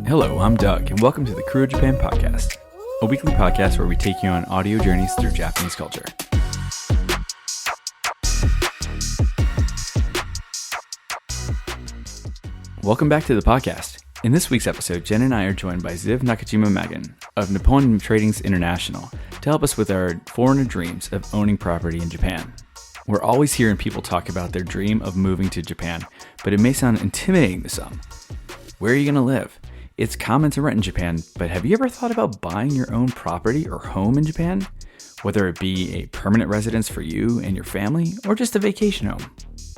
Hello, I'm Doug, and welcome to the Krewe of Japan podcast, a weekly podcast where we take you on audio journeys through Japanese culture. Welcome back to the podcast. In this week's episode, Jen and I are joined by Ziv Nakajima-Magen of Nippon Tradings International to help us with our foreigner dreams of owning property in Japan. We're always hearing people talk about their dream of moving to Japan, but it may sound intimidating to some. Where are you going to live? It's common to rent in Japan, but have you ever thought about buying your own property or home in Japan? Whether it be a permanent residence for you and your family, or just a vacation home.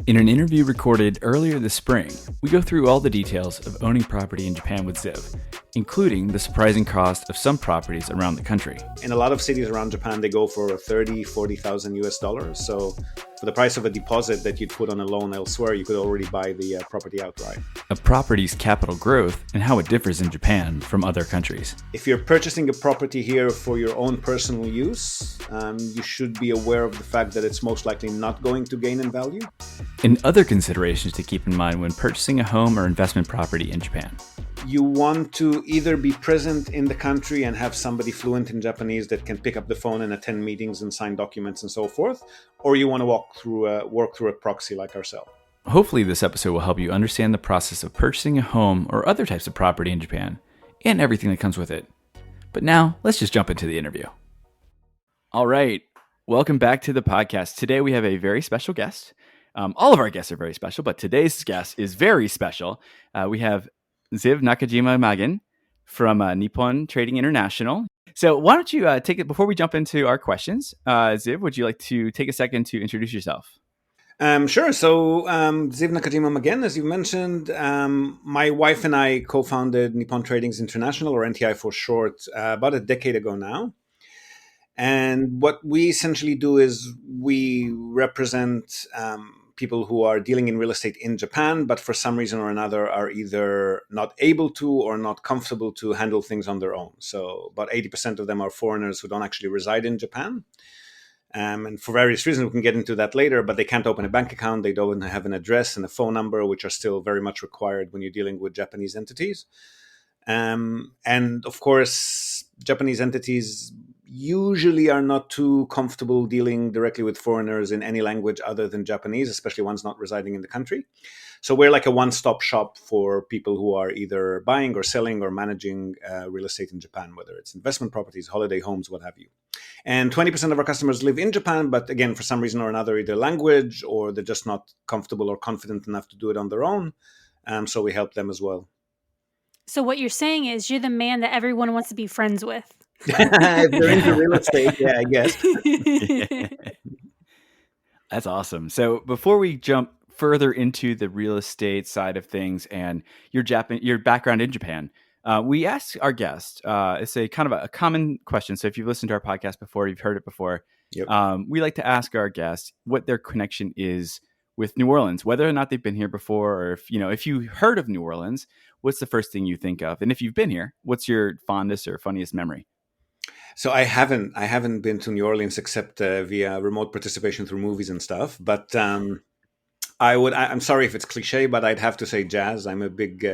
In an interview recorded earlier this spring, we go through all the details of owning property in Japan with Ziv, including the surprising cost of some properties around the country. In a lot of cities around Japan, they go for 30, 40,000 US dollars. So for the price of a deposit that you'd put on a loan elsewhere, you could already buy the property outright. A property's capital growth and how it differs in Japan from other countries. If you're purchasing a property here for your own personal use, you should be aware of the fact that it's most likely not going to gain in value. And other considerations to keep in mind when purchasing a home or investment property in Japan. You want to either be present in the country and have somebody fluent in Japanese that can pick up the phone and attend meetings and sign documents and so forth, or you want to work through a proxy like ourselves. Hopefully this episode will help you understand the process of purchasing a home or other types of property in Japan and everything that comes with it. But now, let's just jump into the interview. All right, welcome back to the podcast. Today we have a very special guest. All of our guests are very special, but today's guest is very special. We have Ziv Nakajima-Magen from Nippon Trading International. So why don't you take it, before we jump into our questions, Ziv, would you like to take a second to introduce yourself? Sure. So Ziv Nakajima-Magen, as you mentioned, my wife and I co-founded Nippon Tradings International, or NTI for short, about a decade ago now. And what we essentially do is we represent people who are dealing in real estate in Japan, but for some reason or another are either not able to or not comfortable to handle things on their own. So about 80% of them are foreigners who don't actually reside in Japan. And for various reasons, we can get into that later, but they can't open a bank account. They don't have an address and a phone number, which are still very much required when you're dealing with Japanese entities. And of course, Japanese entities usually are not too comfortable dealing directly with foreigners in any language other than Japanese, especially ones not residing in the country. So we're like a one-stop shop for people who are either buying or selling or managing real estate in Japan, whether it's investment properties, holiday homes, what have you. And 20% of our customers live in Japan, but again, for some reason or another, either language or they're just not comfortable or confident enough to do it on their own. So we help them as well. So what you're saying is you're the man that everyone wants to be friends with. If they're into real estate, yeah, I guess. That's awesome. So before we jump further into the real estate side of things and your background in Japan, we ask our guests, it's a kind of a common question. So if you've listened to our podcast before, you've heard it before, Yep. We like to ask our guests what their connection is with New Orleans, whether or not they've been here before, or if you heard of New Orleans, what's the first thing you think of? And if you've been here, what's your fondest or funniest memory? So I haven't been to New Orleans except via remote participation through movies and stuff. But I'm sorry if it's cliche, but I'd have to say jazz. I'm a big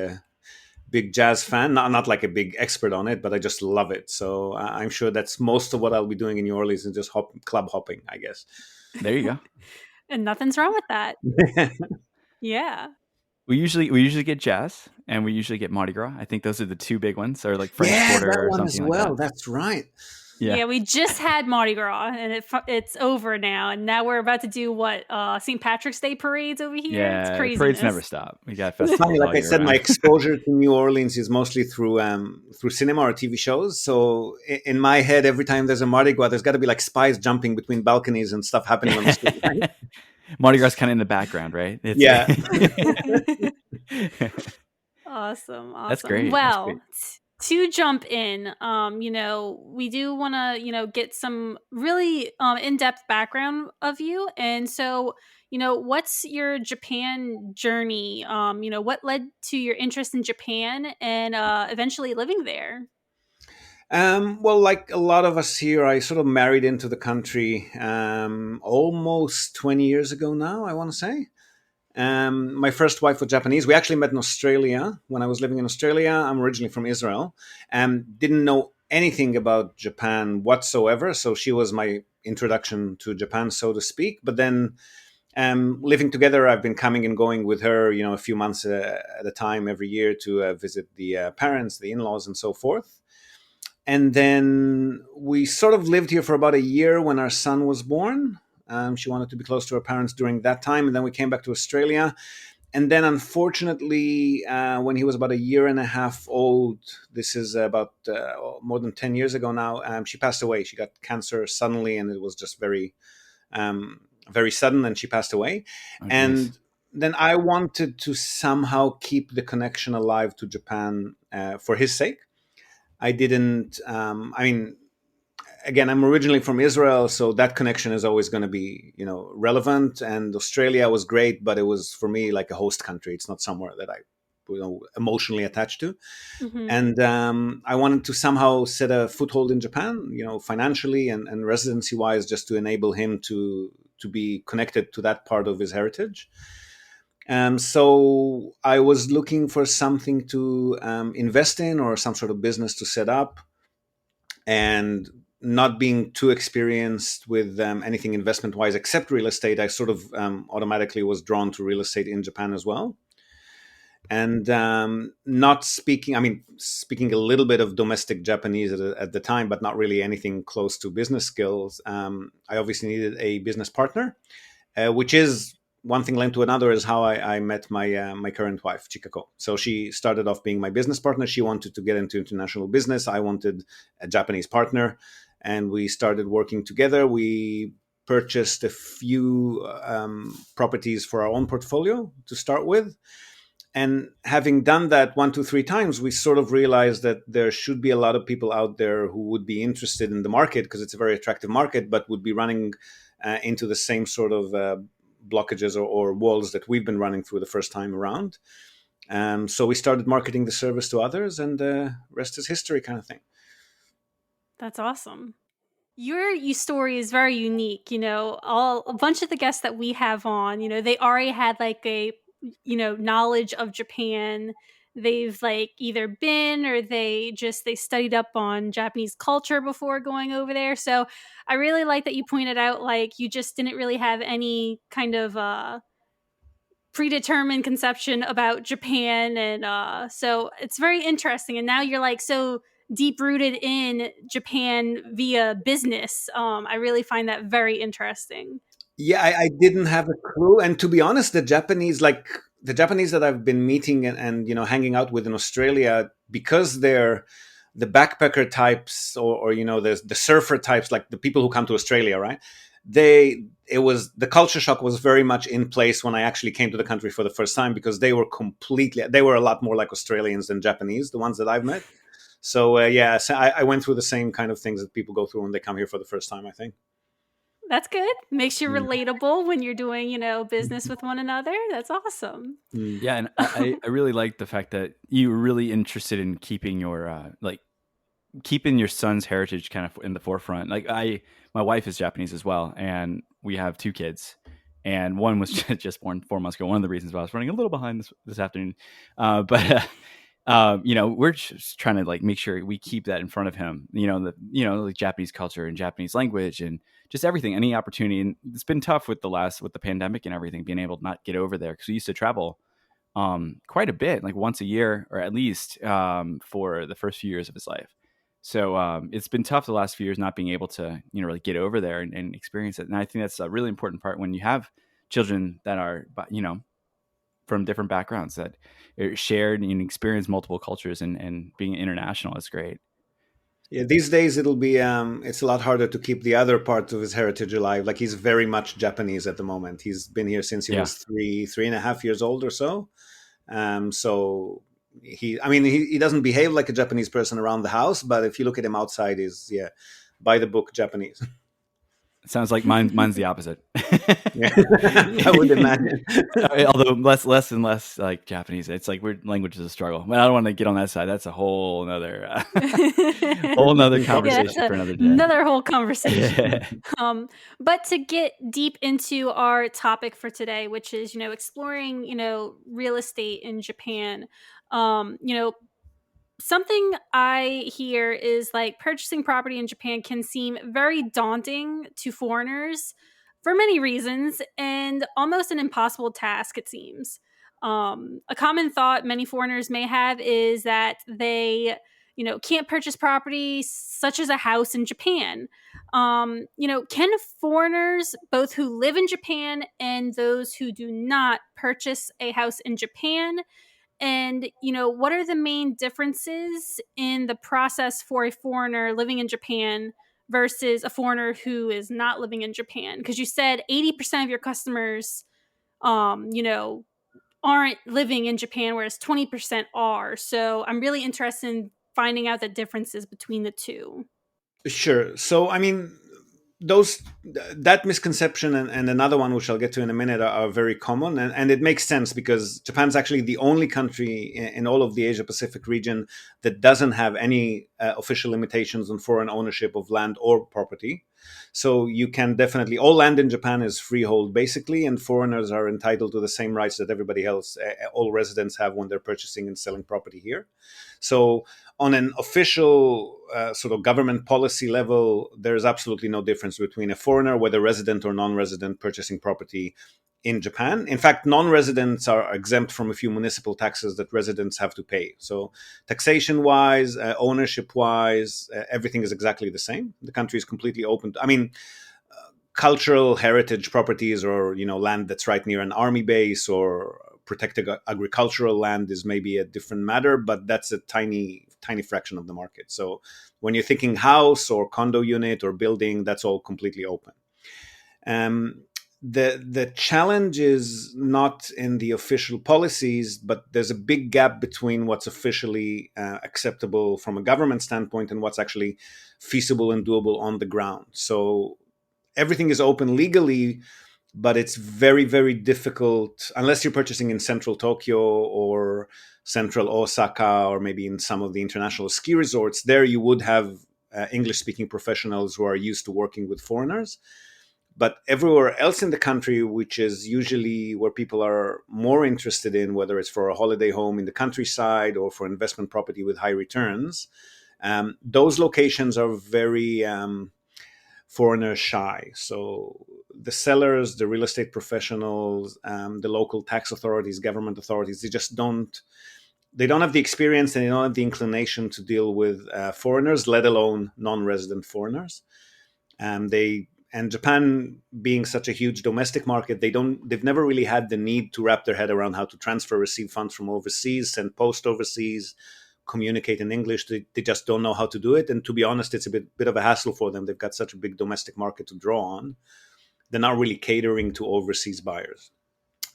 jazz fan. Not like a big expert on it, but I just love it. So I'm sure that's most of what I'll be doing in New Orleans, is just club hopping, I guess. There you go. And nothing's wrong with that. Yeah. We usually get jazz, and we usually get Mardi Gras. I think those are the two big ones, or like French Quarter that or one something as well. like that. That's right. Yeah, we just had Mardi Gras, and it's over now. And now we're about to do what? St. Patrick's Day parades over here? Yeah, it's crazy. parades never stop. We got festivals. Funny, like all I year said, my round. exposure to New Orleans is mostly through cinema or TV shows. So in my head, every time there's a Mardi Gras, there's got to be like spies jumping between balconies and stuff happening on the street. Right? Mardi Gras kind of in the background, right? Yeah. Awesome. That's great. Well, That's to jump in, we do want to, get some really in-depth background of you. And so, what's your Japan journey? What led to your interest in Japan and eventually living there? Well, like a lot of us here, I sort of married into the country almost 20 years ago now, I want to say. My first wife was Japanese. We actually met in Australia when I was living in Australia. I'm originally from Israel and didn't know anything about Japan whatsoever. So she was my introduction to Japan, so to speak. But then living together, I've been coming and going with her, a few months at a time every year to visit the parents, the in-laws, and so forth. And then we sort of lived here for about a year when our son was born. She wanted to be close to her parents during that time. And then we came back to Australia. And then, unfortunately, when he was about a year and a half old, this is about more than 10 years ago now, she passed away. She got cancer suddenly, and it was just very, very sudden, and she passed away. Oh, and geez. then I wanted to somehow keep the connection alive to Japan for his sake. I didn't, again, I'm originally from Israel, so that connection is always going to be, relevant. And Australia was great, but it was for me like a host country. It's not somewhere that I, emotionally attached to. Mm-hmm. And I wanted to somehow set a foothold in Japan, financially and residency wise, just to enable him to be connected to that part of his heritage. So I was looking for something to invest in or some sort of business to set up, and not being too experienced with anything investment wise except real estate, I sort of automatically was drawn to real estate in Japan as well. And not speaking, speaking a little bit of domestic Japanese at the time, but not really anything close to business skills. I obviously needed a business partner, which is one thing linked to another, is how I met my current wife, Chikako. So she started off being my business partner. She wanted to get into international business. I wanted a Japanese partner, and we started working together. We purchased a few properties for our own portfolio to start with. And having done that 1, 2, 3 times, we sort of realized that there should be a lot of people out there who would be interested in the market, because it's a very attractive market, but would be running into the same sort of blockages or walls that we've been running through the first time around. So we started marketing the service to others, and rest is history, kind of thing. That's awesome. Your story is very unique. A bunch of the guests that we have on, they already had like a, knowledge of Japan. They've like either been or they studied up on Japanese culture before going over there. So I really like that you pointed out like you just didn't really have any kind of predetermined conception about Japan, and so it's very interesting. And now you're like so deep rooted in Japan via business. I really find that very interesting. Yeah, I didn't have a clue. And to be honest, the Japanese that I've been meeting and hanging out with in Australia, because they're the backpacker types, or the surfer types, like the people who come to Australia, right? The culture shock was very much in place when I actually came to the country for the first time, because they were a lot more like Australians than Japanese, the ones that I've met. So so I went through the same kind of things that people go through when they come here for the first time, I think. That's good. Makes you Yeah. relatable when you're doing, business with one another. That's awesome. Yeah, and I really like the fact that you were really interested in keeping your keeping your son's heritage kind of in the forefront. Like my wife is Japanese as well, and we have 2 kids, and one was just born 4 months ago. One of the reasons why I was running a little behind this afternoon, we're just trying to like make sure we keep that in front of him. The Japanese culture and Japanese language and just everything, any opportunity. And it's been tough with the pandemic and everything, being able to not get over there, because we used to travel quite a bit, like once a year or at least for the first few years of his life. So it's been tough the last few years not being able to, really get over there and experience it. And I think that's a really important part when you have children that are, from different backgrounds, that are shared and experience multiple cultures, and being international is great. Yeah, these days it'll be it's a lot harder to keep the other parts of his heritage alive. Like, he's very much Japanese at the moment. He's been here since he Yeah. was 3.5 years old or so. So he doesn't behave like a Japanese person around the house, but if you look at him outside, he's by the book Japanese. Sounds like mine's the opposite. Yeah, I would imagine. Although less and less like Japanese. It's like weird language is a struggle. But I don't want to get on that side. That's a whole nother conversation for another day. Another whole conversation. But to get deep into our topic for today, which is, exploring, real estate in Japan, something I hear is like purchasing property in Japan can seem very daunting to foreigners for many reasons and almost an impossible task, it seems. A common thought many foreigners may have is that they, can't purchase property such as a house in Japan. Can foreigners, both who live in Japan and those who do not, purchase a house in Japan? And, what are the main differences in the process for a foreigner living in Japan versus a foreigner who is not living in Japan? Because you said 80% of your customers, aren't living in Japan, whereas 20% are. So I'm really interested in finding out the differences between the two. Sure. So, I mean, those that misconception and another one, which I'll get to in a minute, are very common, and it makes sense because Japan's actually the only country in all of the Asia Pacific region that doesn't have any official limitations on foreign ownership of land or property. So you can definitely, all land in Japan is freehold basically, and foreigners are entitled to the same rights that everybody else, all residents have when they're purchasing and selling property here. So on an official sort of government policy level, there's absolutely no difference between a foreigner, whether resident or non-resident, purchasing property in Japan. In fact, non-residents are exempt from a few municipal taxes that residents have to pay. So taxation-wise, ownership-wise, everything is exactly the same. The country is completely open. Cultural heritage properties or, land that's right near an army base or protected agricultural land is maybe a different matter, but that's a tiny fraction of the market. So when you're thinking house or condo unit or building, that's all completely open. The challenge is not in the official policies, but there's a big gap between what's officially acceptable from a government standpoint and what's actually feasible and doable on the ground. So everything is open legally, but it's very, very difficult unless you're purchasing in central Tokyo or central Osaka or maybe in some of the international ski resorts. There you would have English-speaking professionals who are used to working with foreigners. But everywhere else in the country, which is usually where people are more interested in, whether it's for a holiday home in the countryside or for investment property with high returns, those locations are very foreigner shy. So the sellers, the real estate professionals, the local tax authorities, government authorities, they don't have the experience and they don't have the inclination to deal with foreigners, let alone non-resident foreigners. And Japan being such a huge domestic market, they've never really had the need to wrap their head around how to transfer, receive funds from overseas, send post overseas, communicate in English. They just don't know how to do it. And to be honest, it's a bit of a hassle for them. They've got such a big domestic market to draw on. They're not really catering to overseas buyers.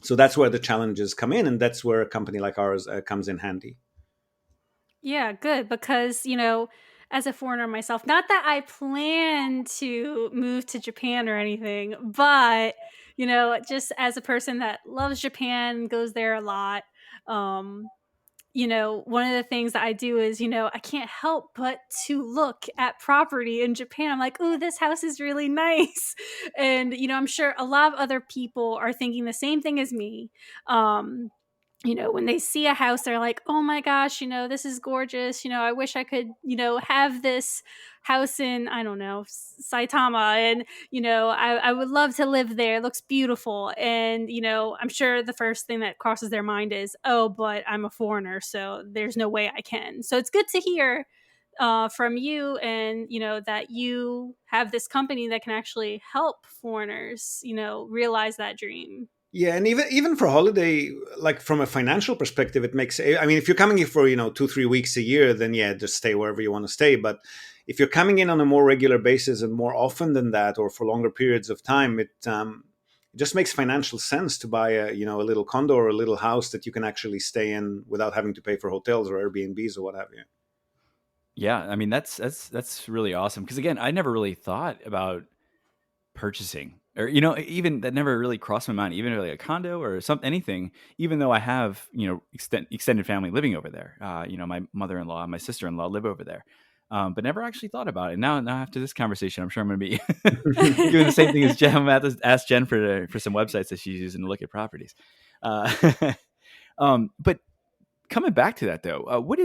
So that's where the challenges come in. And that's where a company like ours comes in handy. Yeah, good. Because, as a foreigner myself, not that I plan to move to Japan or anything, but, just as a person that loves Japan, goes there a lot, one of the things that I do is, I can't help but to look at property in Japan. I'm like, oh, this house is really nice. And, I'm sure a lot of other people are thinking the same thing as me. When they see a house, they're like, oh my gosh, this is gorgeous. I wish I could, have this house in, I don't know, Saitama. And, I would love to live there. It looks beautiful. And, I'm sure the first thing that crosses their mind is, oh, but I'm a foreigner, so there's no way I can. So it's good to hear from you and, that you have this company that can actually help foreigners, realize that dream. Yeah, and even for holiday, like from a financial perspective, it makes. I mean, if you're coming here for 2-3 weeks a year, then yeah, just stay wherever you want to stay. But if you're coming in on a more regular basis and more often than that, or for longer periods of time, it just makes financial sense to buy a little condo or a little house that you can actually stay in without having to pay for hotels or Airbnbs or what have you. Yeah, I mean that's really awesome because again, I never really thought about purchasing, or even that never really crossed my mind, even like a condo or something, anything. Even though I have extended family living over there, my mother-in-law and my sister-in-law live over there, but never actually thought about it. Now after this conversation, I'm sure I'm going to be doing the same thing as Jen. I'm going to have to ask Jen for some websites that she's using to look at properties. Uh, but coming back to that though, what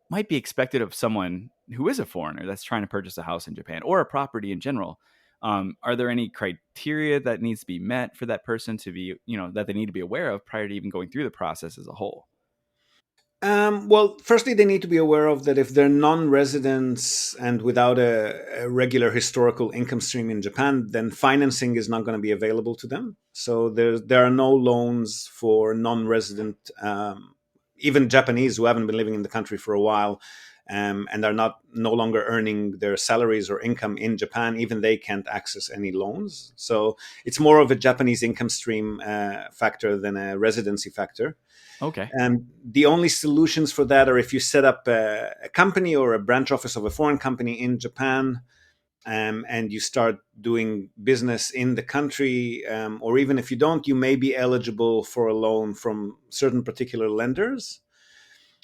might be expected of someone who is a foreigner that's trying to purchase a house in Japan or a property in general? Are there any criteria that needs to be met for that person to be, that they need to be aware of prior to even going through the process as a whole? Well, firstly, they need to be aware of that if they're non-residents and without a regular historical income stream in Japan, then financing is not going to be available to them. So there are no loans for non-resident, even Japanese who haven't been living in the country for a while, and are no longer earning their salaries or income in Japan. Even they can't access any loans. So it's more of a Japanese income stream factor than a residency factor. Okay. And the only solutions for that are if you set up a company or a branch office of a foreign company in Japan, and you start doing business in the country, or even if you don't, you may be eligible for a loan from certain particular lenders.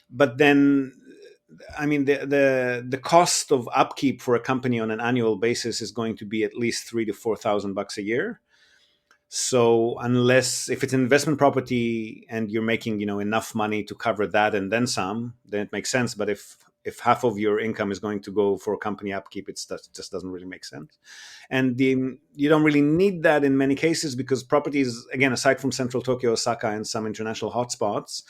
But then, I mean, the cost of upkeep for a company on an annual basis is going to be at least $3,000 to $4,000 a year. So unless if it's an investment property and you're making enough money to cover that and then some, then it makes sense. But if half of your income is going to go for company upkeep, that just doesn't really make sense. And you don't really need that in many cases because properties, again, aside from central Tokyo, Osaka, and some international hotspots,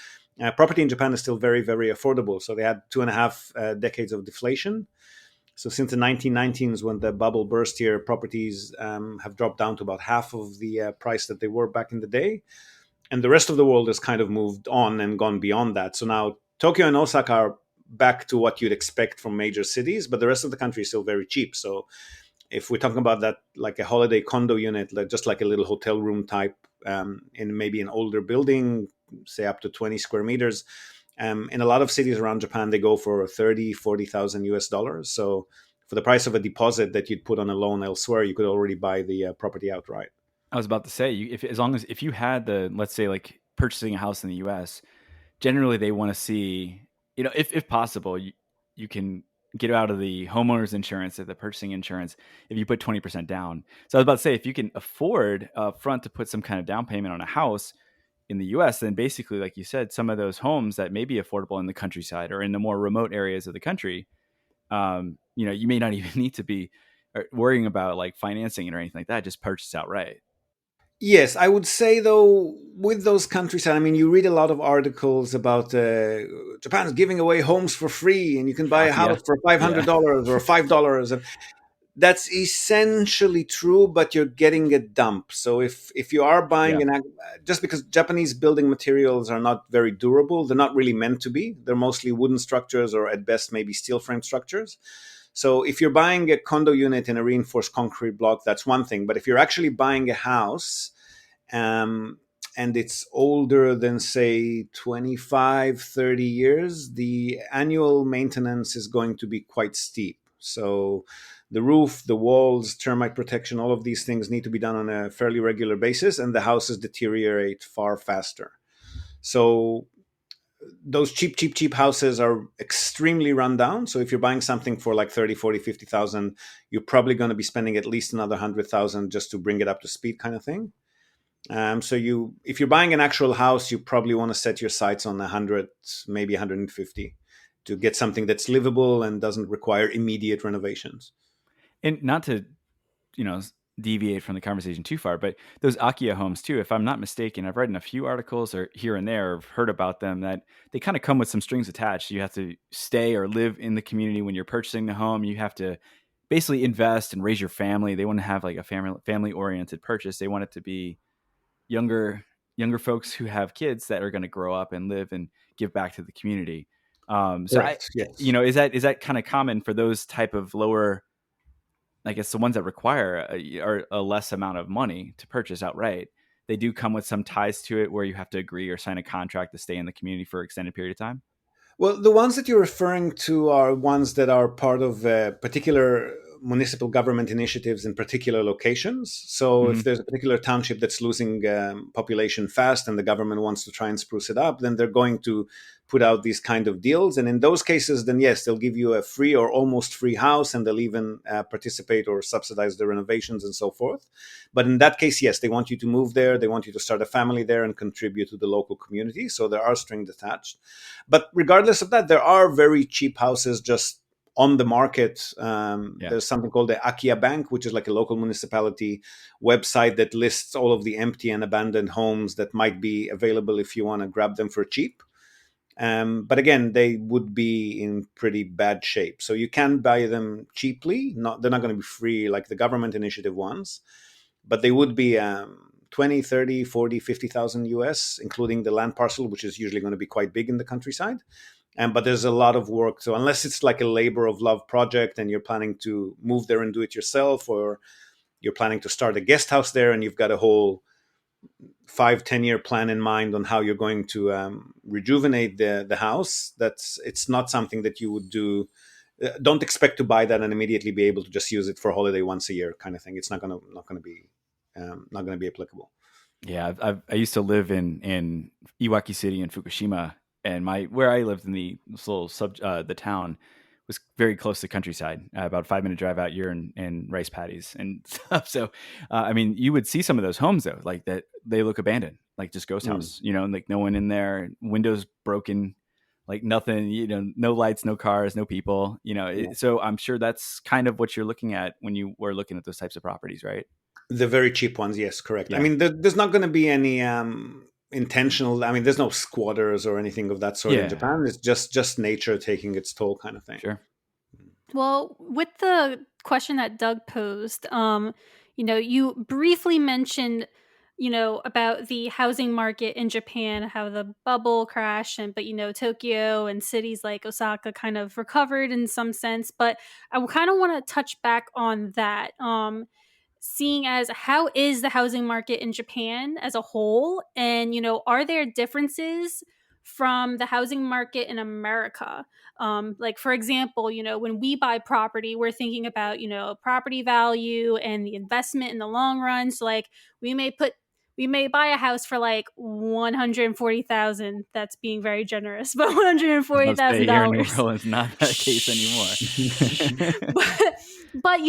property in Japan is still very, very affordable. So they had 2.5 decades of deflation. So since the 1990s, when the bubble burst here, properties have dropped down to about half of the price that they were back in the day. And the rest of the world has kind of moved on and gone beyond that. So now Tokyo and Osaka are back to what you'd expect from major cities, but the rest of the country is still very cheap. So if we're talking about that, like a holiday condo unit, just like a little hotel room type in maybe an older building, say up to 20 square meters, in a lot of cities around Japan, they go for 30, 40,000 US dollars. So for the price of a deposit that you'd put on a loan elsewhere, you could already buy the property outright. I was about to say, as long as if you had let's say like purchasing a house in the U.S., generally they want to see, if possible, you can get out of the homeowner's insurance, the purchasing insurance, if you put 20% down. So I was about to say, if you can afford up front to put some kind of down payment on a house in the US, then basically, like you said, some of those homes that may be affordable in the countryside or in the more remote areas of the country, you may not even need to be worrying about like financing it or anything like that. Just purchase outright. Yes, I would say though, with those countryside, I mean, you read a lot of articles about Japan's giving away homes for free, and you can buy a Yeah. house for five hundred Yeah. dollars or $5. That's essentially true, but you're getting a dump. So if you are buying Yeah. just because Japanese building materials are not very durable, they're not really meant to be. They're mostly wooden structures or at best maybe steel frame structures. So if you're buying a condo unit in a reinforced concrete block, that's one thing. But if you're actually buying a house, um, and it's older than say 25, 30 years, the annual maintenance is going to be quite steep. So the roof, the walls, termite protection, all of these things need to be done on a fairly regular basis, and the houses deteriorate far faster. So those cheap houses are extremely run down. So if you're buying something for like 30, 40, 50,000, you're probably going to be spending at least another 100,000 just to bring it up to speed, kind of thing. So if you're buying an actual house, you probably want to set your sights on 100, maybe 150 to get something that's livable and doesn't require immediate renovations. And not to, you know, deviate from the conversation too far, but those Akia homes too, if I'm not mistaken, I've read in a few articles or here and there, I've heard about them that they kind of come with some strings attached. You have to stay or live in the community when you're purchasing the home. You have to basically invest and raise your family. They want to have like a family oriented purchase. They want it to be younger folks who have kids that are going to grow up and live and give back to the community. So Correct. Yes. is that kind of common for those type of lower, I guess the ones that require a less amount of money to purchase outright? They do come with some ties to it where you have to agree or sign a contract to stay in the community for an extended period of time. Well, the ones that you're referring to are ones that are part of a particular municipal government initiatives in particular locations. So if there's a particular township that's losing population fast and the government wants to try and spruce it up, then they're going to put out these kind of deals. And in those cases, then yes, they'll give you a free or almost free house, and they'll even participate or subsidize the renovations and so forth. But in that case, yes, they want you to move there. They want you to start a family there and contribute to the local community. So there are strings attached. But regardless of that, there are very cheap houses just on the market. There's something called the Akia Bank, which is like a local municipality website that lists all of the empty and abandoned homes that might be available if you want to grab them for cheap. But again, they would be in pretty bad shape. So you can buy them cheaply. They're not going to be free like the government initiative ones, but they would be 20, 30, 40, 50,000 US, including the land parcel, which is usually going to be quite big in the countryside. But there's a lot of work. So unless it's like a labor of love project and you're planning to move there and do it yourself, or you're planning to start a guest house there and you've got a whole 5-10 year plan in mind on how you're going to rejuvenate the house, it's not something that you would do. Don't expect to buy that and immediately be able to just use it for holiday once a year kind of thing. It's not going to be applicable. Yeah, I used to live in Iwaki City in Fukushima, and where I lived in the little the town was very close to countryside, about a 5-minute drive out. You're in rice paddies and stuff. So, I mean, you would see some of those homes though, like that they look abandoned, like just ghost house, and like no one in there, windows broken, like nothing, no lights, no cars, no people, So I'm sure that's kind of what you're looking at when you were looking at those types of properties, right? The very cheap ones, yes, correct. Yeah. I mean, there's not going to be any intentional. I mean, there's no squatters or anything of that sort in Japan. It's just nature taking its toll, kind of thing. Sure. Well, with the question that Doug posed, you briefly mentioned, about the housing market in Japan, how the bubble crashed, but Tokyo and cities like Osaka kind of recovered in some sense. But I kind of want to touch back on that. Seeing as how is the housing market in Japan as a whole, and are there differences from the housing market in America? Like, for example, when we buy property, we're thinking about property value and the investment in the long run. So like we may buy a house for like 140,000. That's being very generous, but $140,000. Here in New Orleans, not that case anymore. But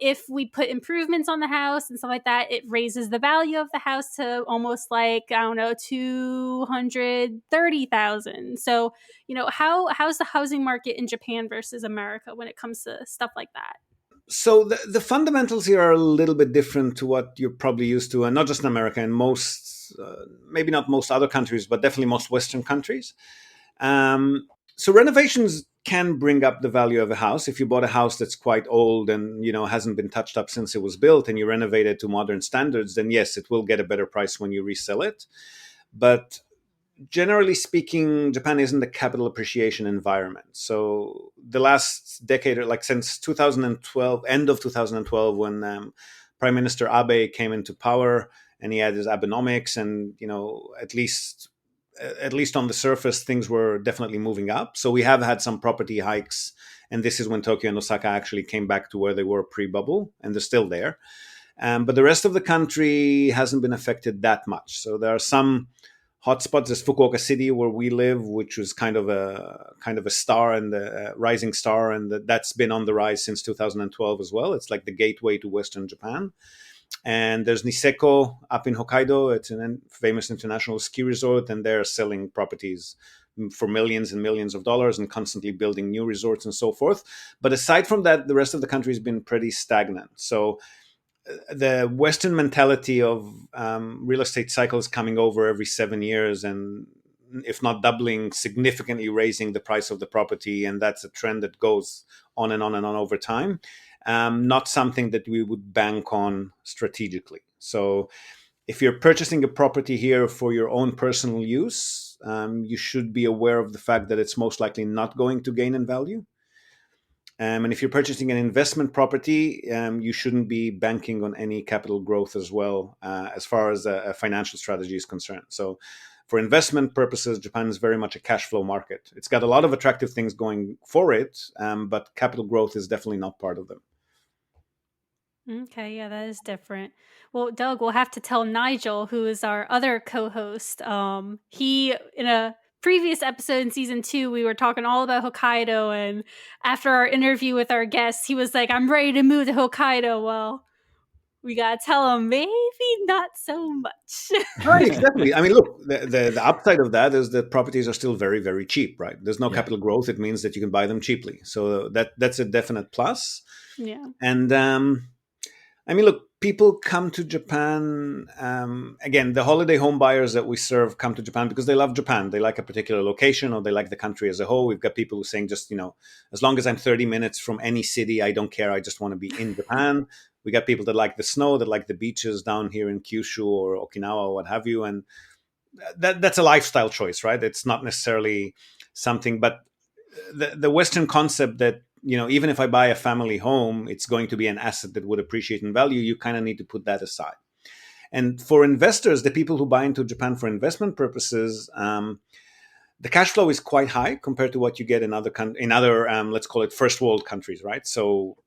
if we put improvements on the house and stuff like that, it raises the value of the house to almost like, I don't know, 230,000. So how's the housing market in Japan versus America when it comes to stuff like that? So the fundamentals here are a little bit different to what you're probably used to, and not just in America, in most, maybe not most other countries, but definitely most Western countries. So renovations can bring up the value of a house. If you bought a house that's quite old and hasn't been touched up since it was built, and you renovate it to modern standards, then yes, it will get a better price when you resell it. But generally speaking, Japan isn't a capital appreciation environment. So the last decade, or like since 2012, end of 2012, when Prime Minister Abe came into power and he had his Abenomics, and at least on the surface, things were definitely moving up. So we have had some property hikes, and this is when Tokyo and Osaka actually came back to where they were pre-bubble, and they're still there. But the rest of the country hasn't been affected that much. So there are some hotspots. There's Fukuoka City, where we live, which was kind of a star and a rising star, and that's been on the rise since 2012 as well. It's like the gateway to Western Japan. And there's Niseko up in Hokkaido. It's a famous international ski resort, and they're selling properties for millions and millions of dollars and constantly building new resorts and so forth. But aside from that, the rest of the country has been pretty stagnant. So the Western mentality of real estate cycles coming over every 7 years, and if not doubling, significantly raising the price of the property, and that's a trend that goes on and on and on over time. Not something that we would bank on strategically. So if you're purchasing a property here for your own personal use, you should be aware of the fact that it's most likely not going to gain in value. And if you're purchasing an investment property, you shouldn't be banking on any capital growth as well, as far as a financial strategy is concerned. So for investment purposes, Japan is very much a cash flow market. It's got a lot of attractive things going for it, but capital growth is definitely not part of them. Okay, yeah, that is different. Well, Doug, we'll have to tell Nigel, who is our other co-host. He in a previous episode in season 2, we were talking all about Hokkaido, and after our interview with our guests, he was like, "I'm ready to move to Hokkaido." Well, we gotta tell him maybe not so much. Right, exactly. I mean, look, the upside of that is that properties are still very, very cheap, right? There's no Yeah. capital growth. It means that you can buy them cheaply. So that's a definite plus. Yeah. And I mean, look, people come to Japan. Again, the holiday home buyers that we serve come to Japan because they love Japan. They like a particular location or they like the country as a whole. We've got people who are saying just, as long as I'm 30 minutes from any city, I don't care. I just want to be in Japan. We got people that like the snow, that like the beaches down here in Kyushu or Okinawa or what have you. And that's a lifestyle choice, right? It's not necessarily something, but the Western concept that, even if I buy a family home, it's going to be an asset that would appreciate in value. You kind of need to put that aside. And for investors, the people who buy into Japan for investment purposes, the cash flow is quite high compared to what you get in other let's call it first world countries, right? So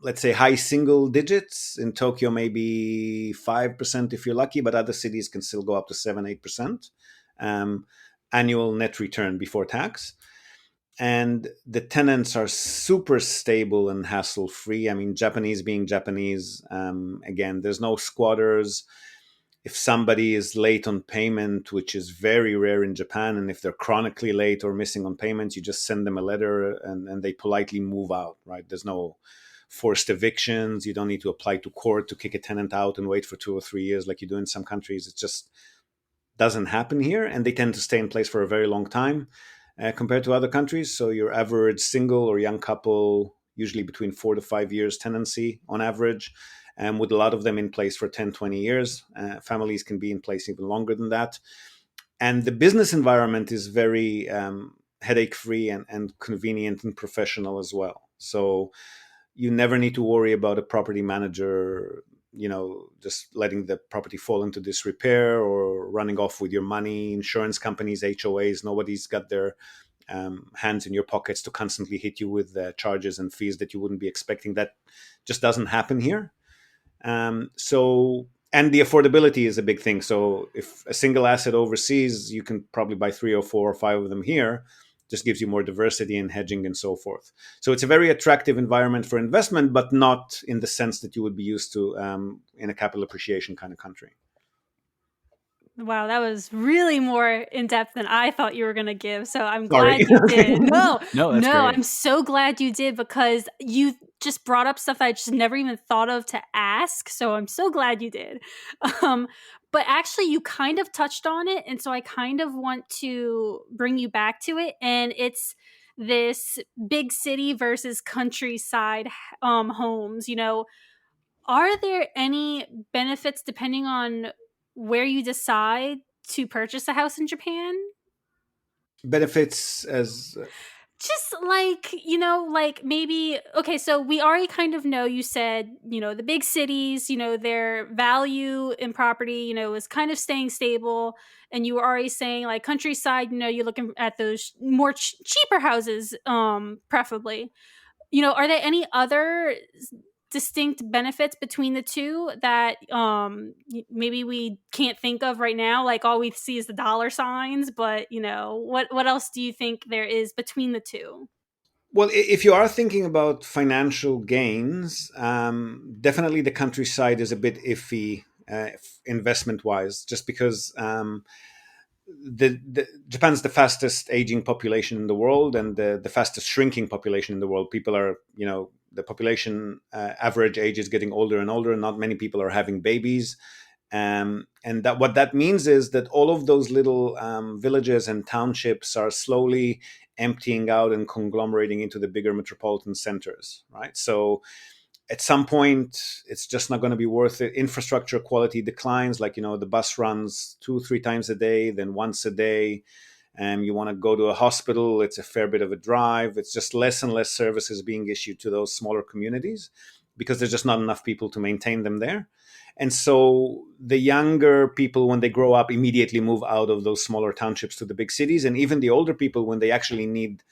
let's say high single digits in Tokyo, maybe 5% if you're lucky, but other cities can still go up to 7-8% annual net return before tax. And the tenants are super stable and hassle free. I mean, Japanese being Japanese, again, there's no squatters. If somebody is late on payment, which is very rare in Japan, and if they're chronically late or missing on payments, you just send them a letter and they politely move out, right? There's no forced evictions. You don't need to apply to court to kick a tenant out and wait for 2 or 3 years like you do in some countries. It just doesn't happen here, and they tend to stay in place for a very long time compared to other countries. So your average single or young couple, usually between 4 to 5 years tenancy on average, with a lot of them in place for 10, 20 years. Families can be in place even longer than that. And the business environment is very headache-free and convenient and professional as well. So you never need to worry about a property manager, just letting the property fall into disrepair or running off with your money. Insurance companies, HOAs, nobody's got their hands in your pockets to constantly hit you with charges and fees that you wouldn't be expecting. That just doesn't happen here. And the affordability is a big thing. So if a single asset overseas, you can probably buy 3 or 4 or 5 of them here. Just gives you more diversity and hedging and so forth. So it's a very attractive environment for investment, but not in the sense that you would be used to in a capital appreciation kind of country. Wow, that was really more in depth than I thought you were going to give. So I'm Sorry. glad you did. No, No, that's great. I'm so glad you did because you just brought up stuff that I just never even thought of to ask. So I'm so glad you did. But actually, you kind of touched on it. And so I kind of want to bring you back to it. And it's this big city versus countryside homes. Are there any benefits depending on where you decide to purchase a house in Japan? Benefits as Just like maybe, okay, so we already kind of know, you said, the big cities, their value in property, is kind of staying stable. And you were already saying like countryside, you're looking at those more cheaper houses, preferably. Are there any other distinct benefits between the two that maybe we can't think of right now? Like all we see is the dollar signs, but what else do you think there is between the two? well, if you are thinking about financial gains, definitely the countryside is a bit iffy investment wise, just because Japan's the fastest aging population in the world and the fastest shrinking population in the world. People are, the population average age is getting older and older, and not many people are having babies. And that what that means is that all of those little villages and townships are slowly emptying out and conglomerating into the bigger metropolitan centers, right? So at some point, it's just not going to be worth it. Infrastructure quality declines, like, the bus runs 2-3 times a day, then once a day. And you want to go to a hospital, it's a fair bit of a drive. It's just less and less services being issued to those smaller communities because there's just not enough people to maintain them there. And so the younger people, when they grow up, immediately move out of those smaller townships to the big cities. And even the older people, when they actually need,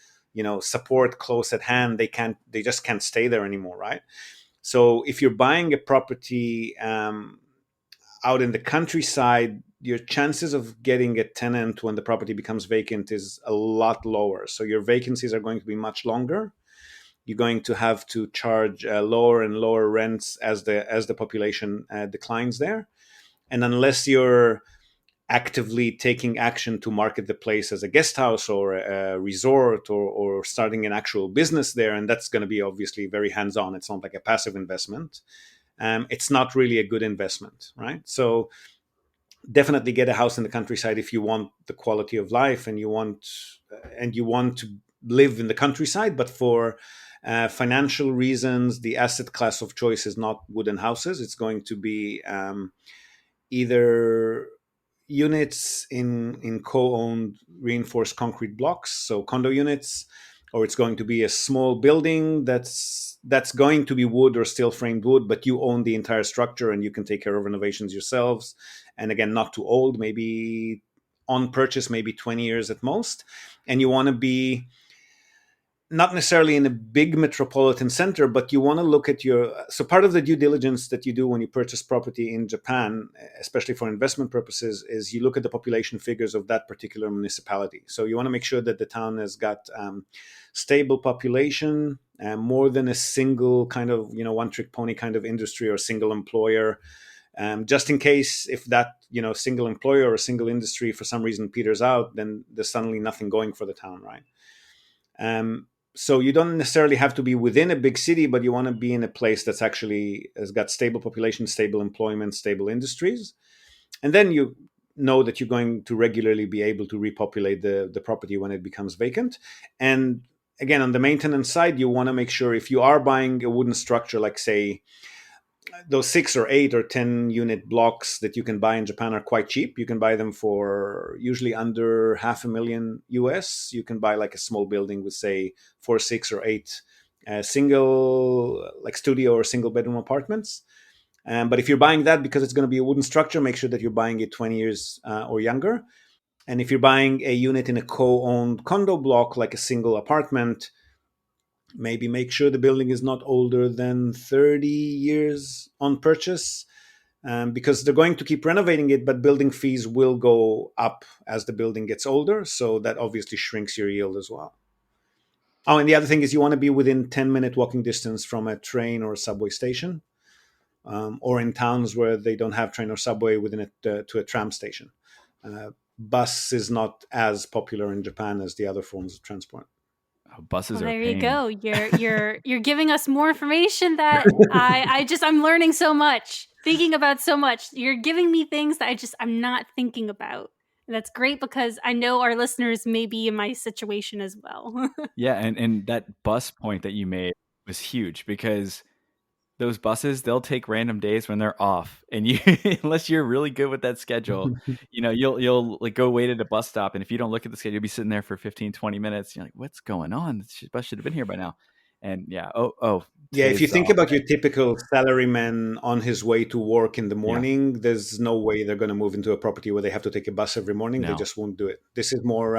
support close at hand, they just can't stay there anymore, right? So if you're buying a property out in the countryside, your chances of getting a tenant when the property becomes vacant is a lot lower. So your vacancies are going to be much longer. You're going to have to charge lower and lower rents as the population declines there. And unless you're actively taking action to market the place as a guest house or a resort, or starting an actual business there, and that's going to be obviously very hands-on. It's not like a passive investment. It's not really a good investment, right? So definitely get a house in the countryside if you want the quality of life and you want to live in the countryside. But for financial reasons, the asset class of choice is not wooden houses. It's going to be either units in co-owned reinforced concrete blocks, so condo units, or it's going to be a small building that's going to be wood or steel framed wood, but you own the entire structure and you can take care of renovations yourselves. And again, not too old, maybe on purchase, maybe 20 years at most. And you want to be not necessarily in a big metropolitan center, but you want to look at so part of the due diligence that you do when you purchase property in Japan, especially for investment purposes, is you look at the population figures of that particular municipality. So you want to make sure that the town has got stable population, more than a single kind of, one trick pony kind of industry or single employer. Just in case if that, single employer or single industry for some reason peters out, then there's suddenly nothing going for the town, right? So you don't necessarily have to be within a big city, but you want to be in a place that's actually has got stable population, stable employment, stable industries. And then you know that you're going to regularly be able to repopulate the property when it becomes vacant. And again, on the maintenance side, you want to make sure if you are buying a wooden structure, like say, those 6 or 8 or 10 unit blocks that you can buy in Japan are quite cheap. You can buy them for usually under $500,000 US. You can buy like a small building with say 4, 6 or 8 single like studio or single bedroom apartments. But if you're buying that because it's going to be a wooden structure, make sure that you're buying it 20 years or younger. And if you're buying a unit in a co-owned condo block, like a single apartment, maybe make sure the building is not older than 30 years on purchase, because they're going to keep renovating it, but building fees will go up as the building gets older. So that obviously shrinks your yield as well. Oh, and the other thing is you want to be within 10-minute walking distance from a train or a subway station, or in towns where they don't have train or subway, within to a tram station. Bus is not as popular in Japan as the other forms of transport. Buses are there pain. you go. You're giving us more information that I'm learning so much, thinking about so much. You're giving me things that I'm not thinking about. And that's great because I know our listeners may be in my situation as well. Yeah, and that bus point that you made was huge, because those buses, they'll take random days when they're off, and you unless you're really good with that schedule, you'll like go wait at a bus stop, and if you don't look at the schedule, you'll be sitting there for 15-20 minutes. You're like, what's going on? This bus should have been here by now. And yeah, yeah, if you today's think off about day. your typical salaryman on his way to work in the morning, there's no way they're going to move into a property where they have to take a bus every morning. They No. just won't do it. This is more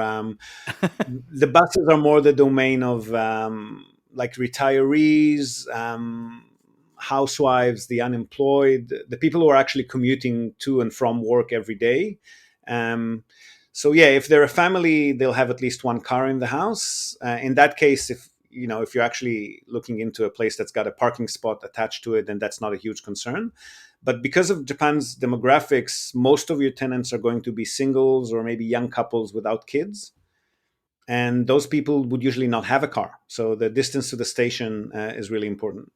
the buses are more the domain of like retirees, housewives, the unemployed, the people who are actually commuting to and from work every day. So yeah, if they're a family, they'll have at least one car in the house. In that case, if you're actually looking into a place that's got a parking spot attached to it, then that's not a huge concern. But because of Japan's demographics, most of your tenants are going to be singles or maybe young couples without kids. And those people would usually not have a car. So the distance to the station is really important.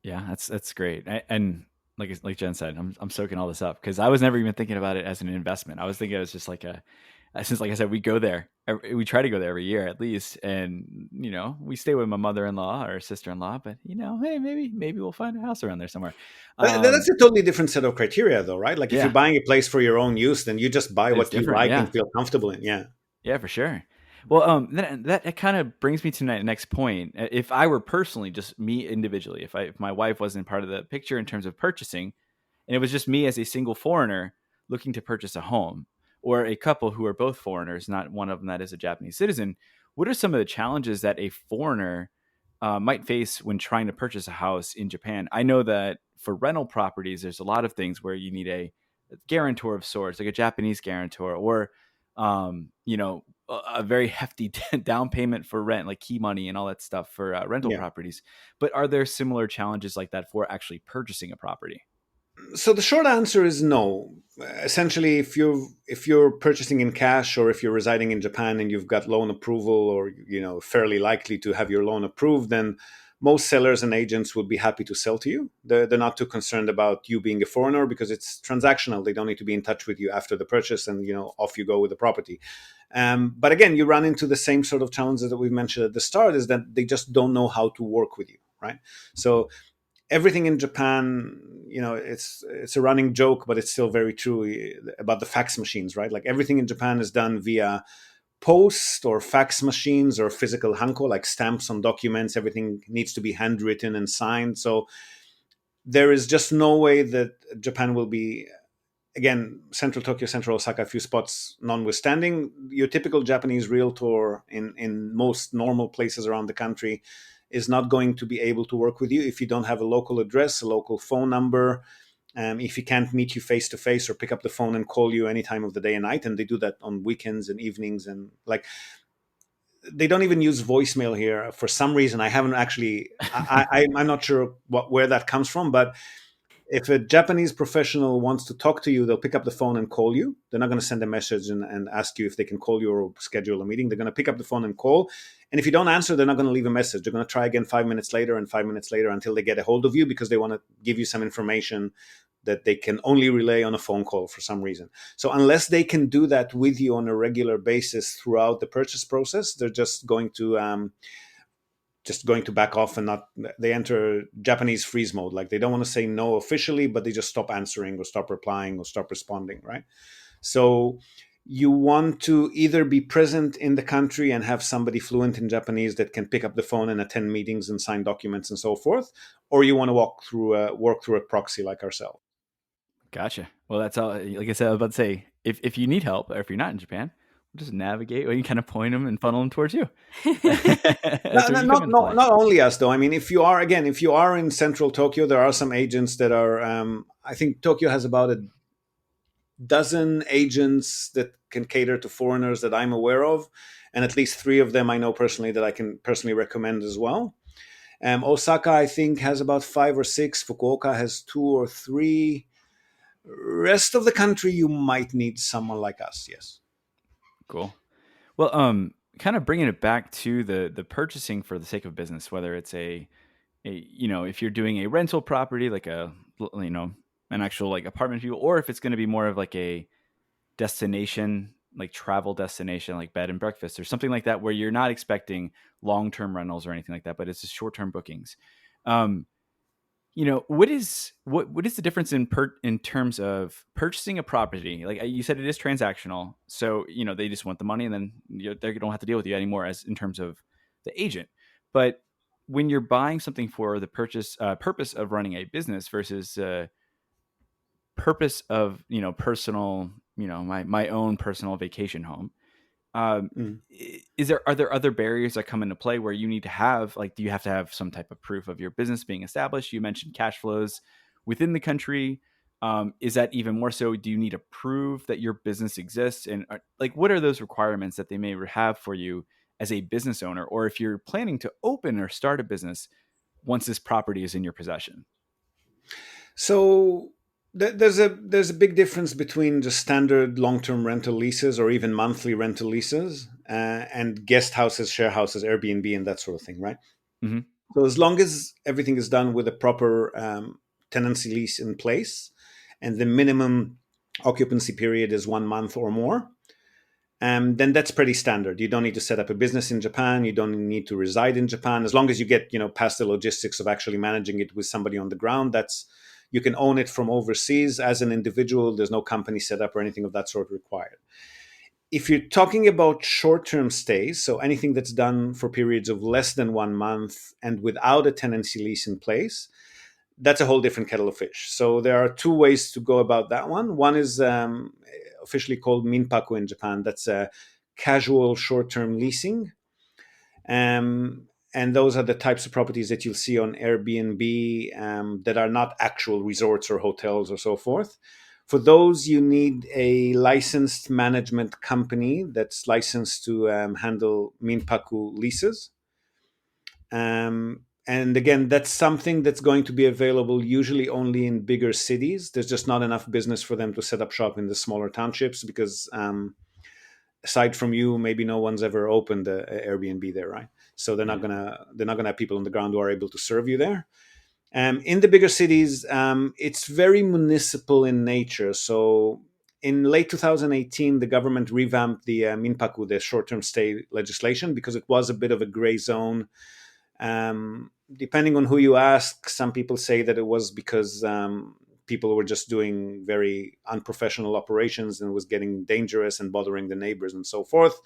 Yeah, that's great. And like Jen said, I'm soaking all this up, because I was never even thinking about it as an investment. I was thinking it was just like since, like I said, we try to go there every year at least, and we stay with my mother-in-law or sister-in-law, but hey, maybe we'll find a house around there somewhere. That's a totally different set of criteria, though, right? Like if you're buying a place for your own use, then you just buy what you like and feel comfortable in. Yeah, for sure. Well, that kind of brings me to my next point. If I were personally, just me individually, if my wife wasn't part of the picture in terms of purchasing, and it was just me as a single foreigner looking to purchase a home, or a couple who are both foreigners, not one of them that is a Japanese citizen, what are some of the challenges that a foreigner might face when trying to purchase a house in Japan. I know that for rental properties, there's a lot of things where you need a guarantor of sorts, like a Japanese guarantor, or a very hefty down payment for rent, like key money and all that stuff for rental Yeah. properties. But are there similar challenges like that for actually purchasing a property? So the short answer is no. Essentially, if you're purchasing in cash, or if you're residing in Japan and you've got loan approval, or fairly likely to have your loan approved, then most sellers and agents would be happy to sell to you. They're not too concerned about you being a foreigner, because it's transactional. They don't need to be in touch with you after the purchase, and off you go with the property. But again, you run into the same sort of challenges that we've mentioned at the start, is that they just don't know how to work with you, right? So everything in Japan, it's a running joke, but it's still very true about the fax machines, right? Like everything in Japan is done via post or fax machines or physical hanko, like stamps on documents. Everything needs to be handwritten and signed. So there is just no way that Japan will be, again, central Tokyo, central Osaka, a few spots notwithstanding, your typical Japanese realtor in most normal places around the country is not going to be able to work with you if you don't have a local address, a local phone number. If he can't meet you face to face or pick up the phone and call you any time of the day and night, and they do that on weekends and evenings, and like they don't even use voicemail here for some reason. I haven't actually. I'm not sure where that comes from, but if a Japanese professional wants to talk to you, they'll pick up the phone and call you. They're not going to send a message and ask you if they can call you or schedule a meeting. They're going to pick up the phone and call. And if you don't answer, they're not going to leave a message. They're going to try again 5 minutes later and 5 minutes later until they get a hold of you, because they want to give you some information that they can only relay on a phone call for some reason. So unless they can do that with you on a regular basis throughout the purchase process, they're just going to back off, and not, they enter Japanese freeze mode. Like they don't want to say no officially, but they just stop answering or stop replying or stop responding, right? So you want to either be present in the country and have somebody fluent in Japanese that can pick up the phone and attend meetings and sign documents and so forth, or you want to work through a proxy like ourselves. Gotcha. Well, that's all. Like I said, I was about to say, if you need help, or if you're not in Japan, we'll just navigate, or you kind of point them and funnel them towards you. That's where you come into play. Not only us though. I mean, if you are in central Tokyo, there are some agents that are. I think Tokyo has about a dozen agents that can cater to foreigners that I'm aware of, and at least 3 of them I know personally that I can personally recommend as well. Osaka, I think, has about 5 or 6. Fukuoka has 2 or 3. Rest of the country, you might need someone like us. Yes. Cool. Well, kind of bringing it back to the purchasing for the sake of business, whether it's if you're doing a rental property, like an actual like apartment view, or if it's going to be more of like a destination, like travel destination, like bed and breakfast or something like that, where you're not expecting long-term rentals or anything like that, but it's just short-term bookings. What is the difference in terms of purchasing a property? Like you said, it is transactional, so they just want the money, and then they don't have to deal with you anymore as in terms of the agent. But when you're buying something for the purpose of running a business versus purpose of personal, my own personal vacation home, are there other barriers that come into play where you need to have, like, do you have to have some type of proof of your business being established? You mentioned cash flows within the country. Is that even more so? Do you need to prove that your business exists? And what are those requirements that they may have for you as a business owner, or if you're planning to open or start a business once this property is in your possession? So there's a big difference between just standard long-term rental leases or even monthly rental leases and guest houses, share houses, Airbnb, and that sort of thing, right? Mm-hmm. So as long as everything is done with a proper tenancy lease in place, and the minimum occupancy period is 1 month or more, then that's pretty standard. You don't need to set up a business in Japan. You don't need to reside in Japan. As long as you get past the logistics of actually managing it with somebody on the ground, you can own it from overseas as an individual. There's no company set up or anything of that sort required. If you're talking about short-term stays, so anything that's done for periods of less than 1 month and without a tenancy lease in place, that's a whole different kettle of fish. So there are 2 ways to go about that one. One is officially called minpaku in Japan. That's a casual short-term leasing. And And those are the types of properties that you'll see on Airbnb that are not actual resorts or hotels or so forth. For those, you need a licensed management company that's licensed to handle minpaku leases. And again, that's something that's going to be available usually only in bigger cities. There's just not enough business for them to set up shop in the smaller townships because aside from you, maybe no one's ever opened a Airbnb there, right? So they're not gonna have people on the ground who are able to serve you there. In the bigger cities, it's very municipal in nature. So in late 2018, the government revamped the Minpaku, the short-term stay legislation, because it was a bit of a gray zone. Depending on who you ask, some people say that it was because people were just doing very unprofessional operations and it was getting dangerous and bothering the neighbors and so forth.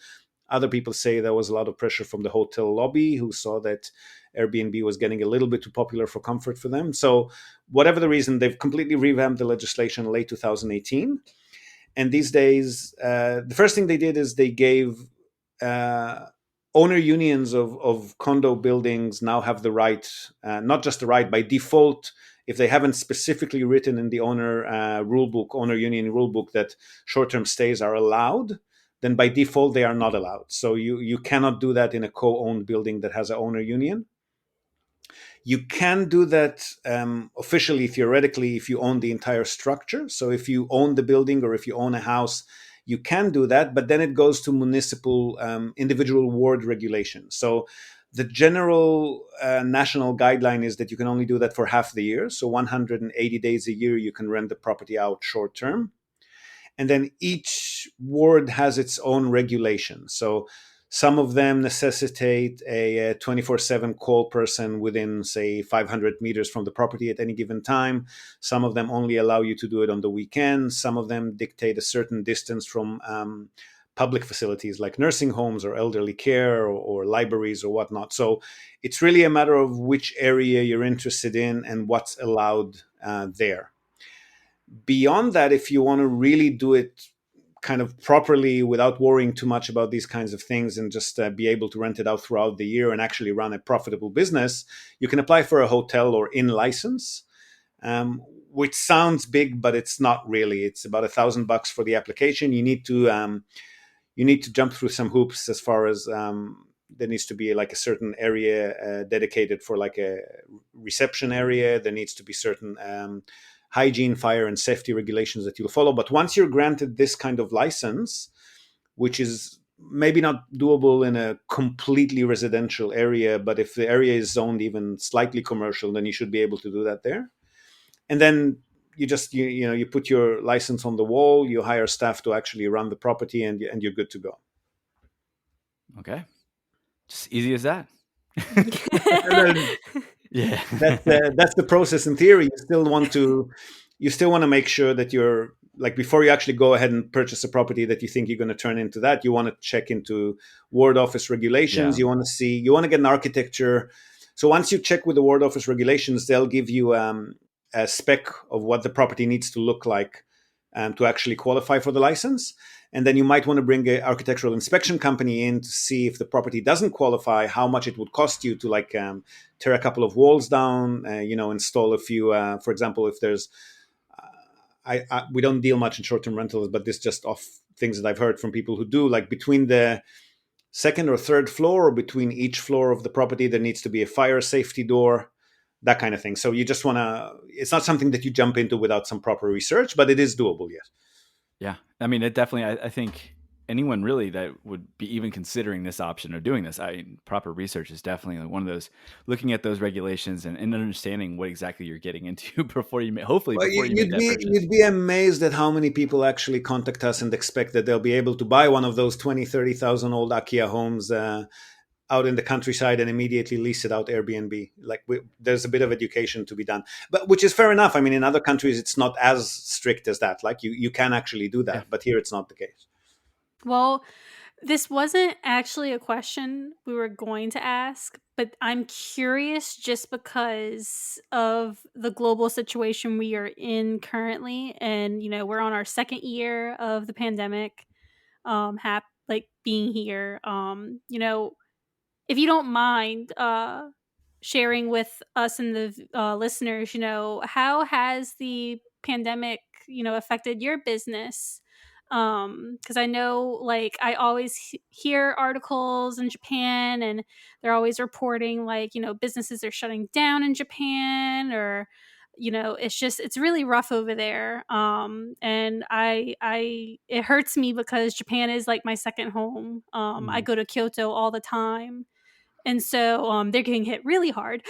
Other people say there was a lot of pressure from the hotel lobby who saw that Airbnb was getting a little bit too popular for comfort for them. So, whatever the reason, they've completely revamped the legislation in late 2018. And these days, the first thing they did is they gave uh, owner unions of condo buildings now have the right, not just the right, by default, if they haven't specifically written in the owner union rule book that short-term stays are allowed, then by default they are not allowed. So you cannot do that in a co-owned building that has an owner union. You can do that officially, theoretically, if you own the entire structure. So if you own the building or if you own a house, you can do that, but then it goes to municipal individual ward regulation. So the general national guideline is that you can only do that for half the year. So 180 days a year, you can rent the property out short term. And then each ward has its own regulation. So some of them necessitate a 24/7 call person within, say, 500 meters from the property at any given time. Some of them only allow you to do it on the weekend. Some of them dictate a certain distance from public facilities like nursing homes or elderly care or libraries or whatnot. So it's really a matter of which area you're interested in and what's allowed there. Beyond that, if you want to really do it kind of properly without worrying too much about these kinds of things and just be able to rent it out throughout the year and actually run a profitable business, you can apply for a hotel or inn license, which sounds big, but it's not really. It's about $1,000 for the application. You need to jump through some hoops as far as there needs to be like a certain area dedicated for like a reception area. There needs to be certain hygiene, fire, and safety regulations that you'll follow. But once you're granted this kind of license, which is maybe not doable in a completely residential area, but if the area is zoned even slightly commercial, then you should be able to do that there. And then you put your license on the wall, you hire staff to actually run the property, and you're good to go. Okay. Just easy as that. Yeah. That's the process in theory. You still want to make sure that you're like, before you actually go ahead and purchase a property that you think you're going to turn into that, you want to check into ward office regulations. Yeah. You want to get an architecture. So once you check with the ward office regulations, they'll give you a spec of what the property needs to look like to actually qualify for the license. And then you might want to bring an architectural inspection company in to see if the property doesn't qualify, how much it would cost you to like tear a couple of walls down, install a few, for example, if there's, we don't deal much in short-term rentals, but this just off things that I've heard from people who do, like between the second or third floor or between each floor of the property, there needs to be a fire safety door, that kind of thing. So you just want to, it's not something that you jump into without some proper research, but it is doable, yes. Yeah. I mean, it definitely, I think anyone really that would be even considering this option or doing this, proper research is definitely one of those, looking at those regulations and understanding what exactly you're getting into before you make that purchase. You'd be amazed at how many people actually contact us and expect that they'll be able to buy one of those 20, 30,000 old IKEA homes out in the countryside and immediately lease it out Airbnb. Like there's a bit of education to be done, but which is fair enough. I mean, in other countries, it's not as strict as that. Like you can actually do that, but here it's not the case. Well, this wasn't actually a question we were going to ask, but I'm curious just because of the global situation we are in currently. And, we're on our second year of the pandemic, being here. if you don't mind sharing with us and the listeners, how has the pandemic, affected your business? Because I know, like, I always hear articles in Japan, and they're always reporting, like, businesses are shutting down in Japan, or it's really rough over there. And it hurts me because Japan is like my second home. I Mm. go to Kyoto all the time, and so they're getting hit really hard.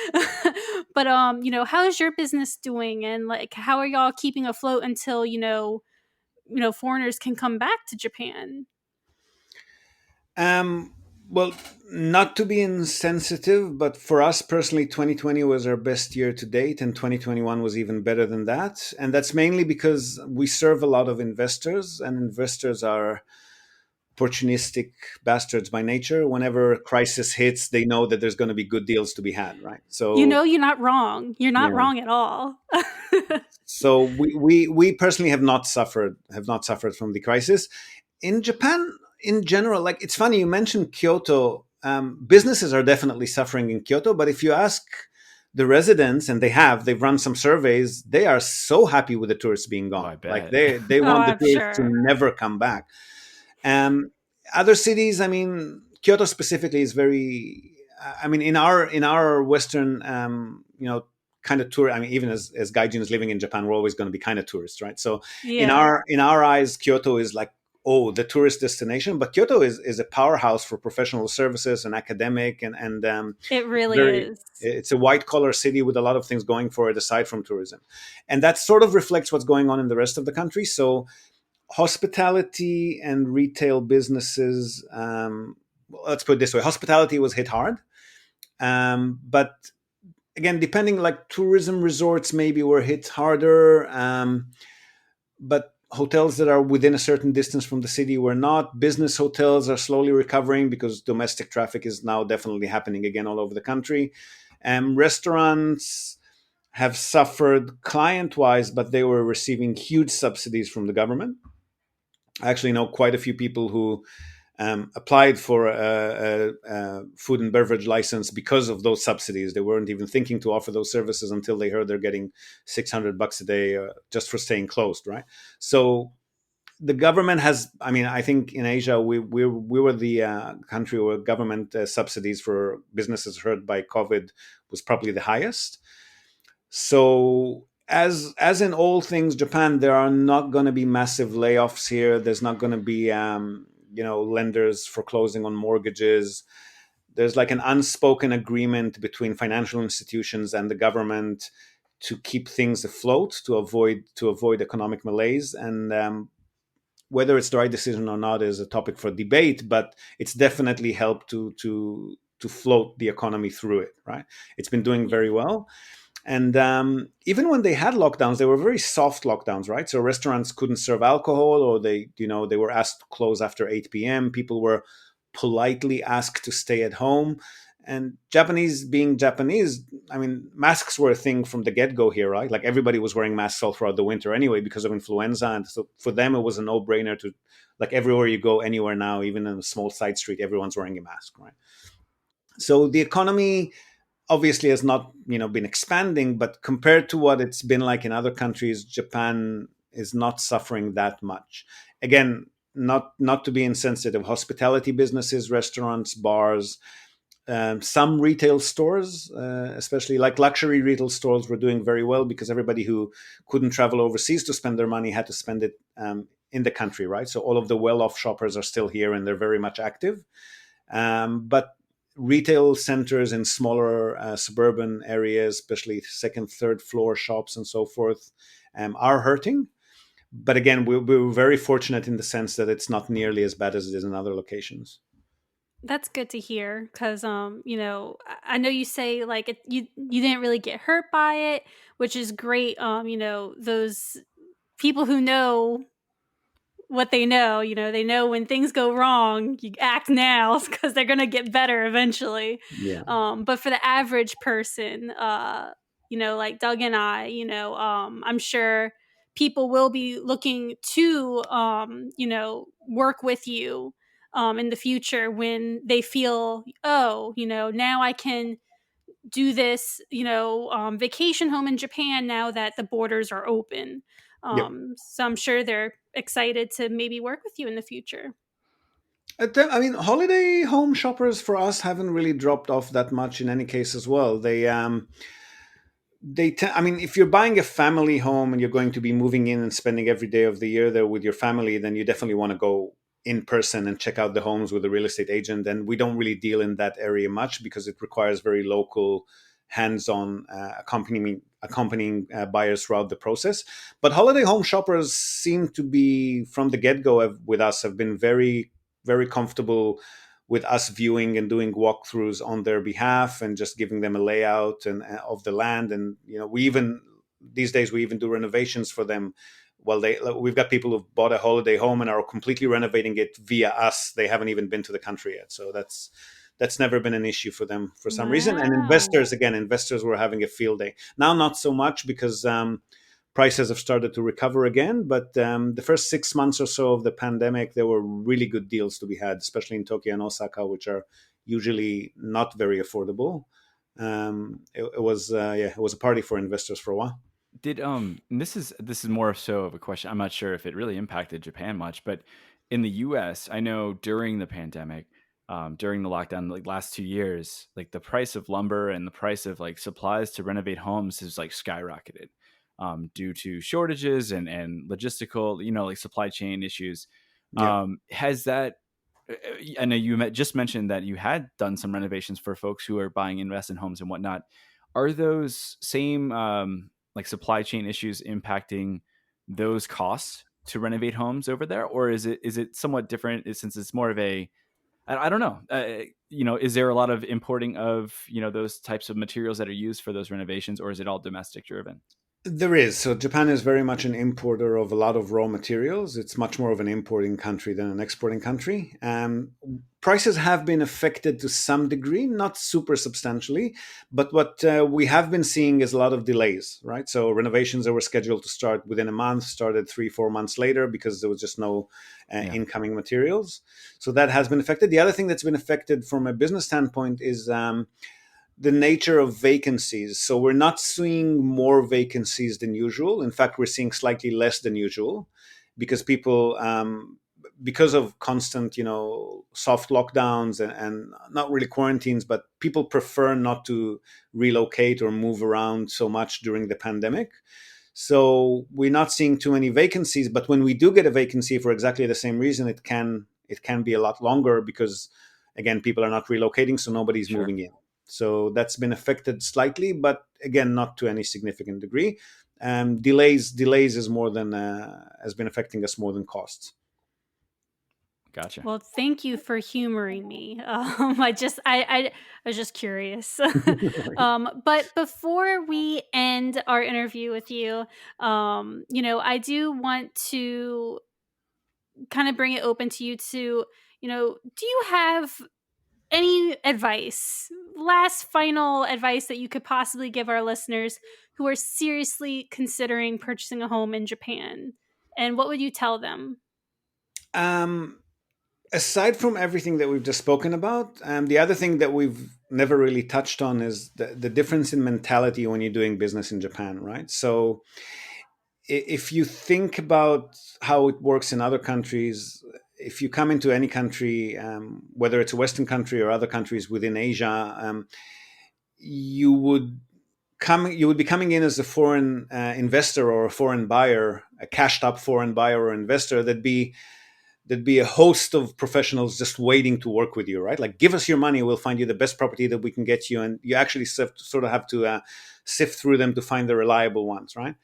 But how's your business doing, and like how are y'all keeping afloat until foreigners can come back to Japan? Um, well, not to be insensitive, but for us personally, 2020 was our best year to date, and 2021 was even better than that. And that's mainly because we serve a lot of investors, and investors are opportunistic bastards by nature. Whenever crisis hits, they know that there's going to be good deals to be had, right? So, You're not wrong. You're not yeah. wrong at all. So we personally have not suffered from the crisis. In Japan in general, like it's funny you mentioned Kyoto. Businesses are definitely suffering in Kyoto, but if you ask the residents, and they've run some surveys, they are so happy with the tourists being Oh, gone. I Like bet. they Oh, want the I'm tourists to sure. never come back. Um, Other cities, I mean, Kyoto specifically is very. I mean, in our Western, kind of tour. I mean, even as gaijins living in Japan, we're always going to be kind of tourists, right? So in Yeah, our eyes, Kyoto is like, oh, the tourist destination, but Kyoto is a powerhouse for professional services and academic and it really very. is. It's a white collar city with a lot of things going for it aside from tourism, and that sort of reflects what's going on in the rest of the country. So hospitality and retail businesses, well, let's put it this way, hospitality was hit hard, but again, depending, like tourism resorts maybe were hit harder, but hotels that are within a certain distance from the city were not. Business hotels are slowly recovering because domestic traffic is now definitely happening again all over the country. Restaurants have suffered client wise, but they were receiving huge subsidies from the government. I actually know quite a few people who applied for a food and beverage license because of those subsidies. They weren't even thinking to offer those services until they heard they're getting $600 a day just for staying closed, right? So the government has. I mean, I think in Asia we were the country where government subsidies for businesses hurt by COVID was probably the highest. So as in all things Japan, there are not going to be massive layoffs here. There's not going to be lenders foreclosing on mortgages. There's like an unspoken agreement between financial institutions and the government to keep things afloat, to avoid economic malaise. And whether it's the right decision or not is a topic for debate, but it's definitely helped to float the economy through it. Right, it's been doing very well. And even when they had lockdowns, they were very soft lockdowns, right? So restaurants couldn't serve alcohol, or they were asked to close after 8 p.m. People were politely asked to stay at home. And Japanese being Japanese, I mean, masks were a thing from the get-go here, right? Like everybody was wearing masks all throughout the winter anyway because of influenza. And so for them, it was a no-brainer to, like everywhere you go, anywhere now, even in a small side street, everyone's wearing a mask, right? So the economy obviously has not been expanding, but compared to what it's been like in other countries, Japan is not suffering that much. Again, not to be insensitive, hospitality businesses, restaurants, bars, some retail stores, especially like luxury retail stores, were doing very well because everybody who couldn't travel overseas to spend their money had to spend it in the country, right? So all of the well-off shoppers are still here and they're very much active. But retail centers in smaller suburban areas, especially second, third floor shops and so forth, are hurting. But again, we're very fortunate in the sense that it's not nearly as bad as it is in other locations. That's good to hear, because I know you say like you didn't really get hurt by it, which is great. Those people who know what they know, they know when things go wrong, you act now because they're gonna get better eventually. Yeah. But for the average person, like Doug and I, I'm sure people will be looking to, work with you in the future when they feel, oh, now I can do this, vacation home in Japan now that the borders are open. Yep. So I'm sure they're excited to maybe work with you in the future. I mean, holiday home shoppers for us haven't really dropped off that much in any case as well. I mean, if you're buying a family home and you're going to be moving in and spending every day of the year there with your family, then you definitely want to go in person and check out the homes with a real estate agent. And we don't really deal in that area much because it requires very local, hands-on accompanying buyers throughout the process. But holiday home shoppers seem to be, from the get-go with us, have been very, very comfortable with us viewing and doing walkthroughs on their behalf and just giving them a layout and of the land. And we even these days we even do renovations for them. Well, we've got people who've bought a holiday home and are completely renovating it via us. They haven't even been to the country yet, so that's never been an issue for them for some reason. And Wow. investors were having a field day. Now, not so much because prices have started to recover again. But the first 6 months or so of the pandemic, there were really good deals to be had, especially in Tokyo and Osaka, which are usually not very affordable. It was it was a party for investors for a while. Did and this is more so of a question. I'm not sure if it really impacted Japan much, but in the U.S., I know during the pandemic, during the lockdown, like last 2 years, like the price of lumber and the price of like supplies to renovate homes has like skyrocketed, due to shortages and logistical, like supply chain issues. Yeah. Has that? I know you just mentioned that you had done some renovations for folks who are buying investment homes and whatnot. Are those same like supply chain issues impacting those costs to renovate homes over there, or is it somewhat different since it's more of a I don't know. Is there a lot of importing of those types of materials that are used for those renovations, or is it all domestic driven? There is. So Japan is very much an importer of a lot of raw materials. It's much more of an importing country than an exporting country. Prices have been affected to some degree, not super substantially, but what we have been seeing is a lot of delays, right? So renovations that were scheduled to start within a month started 3, 4 months later because there was just no Yeah, incoming materials. So that has been affected. The other thing that's been affected from a business standpoint is the nature of vacancies. So we're not seeing more vacancies than usual. In fact, we're seeing slightly less than usual because people, because of constant, soft lockdowns and not really quarantines, but people prefer not to relocate or move around so much during the pandemic. So we're not seeing too many vacancies. But when we do get a vacancy for exactly the same reason, it can be a lot longer because again, people are not relocating, so nobody's sure. moving in. So that's been affected slightly, but again, not to any significant degree. Delays is more than has been affecting us more than costs. Gotcha. Well, thank you for humoring me. I was just curious. But before we end our interview with you, I do want to kind of bring it open to you to, do you have any advice, last final advice that you could possibly give our listeners who are seriously considering purchasing a home in Japan? And what would you tell them? Um, Aside from everything that we've just spoken about, the other thing that we've never really touched on is the difference in mentality when you're doing business in Japan, right? So if you think about how it works in other countries, if you come into any country, whether it's a Western country or other countries within Asia, you would you would be coming in as a foreign investor or a foreign buyer, a cashed up foreign buyer or investor. There'd be a host of professionals just waiting to work with you, right? Like, give us your money, we'll find you the best property that we can get you, and you actually sort of have to sift through them to find the reliable ones, right?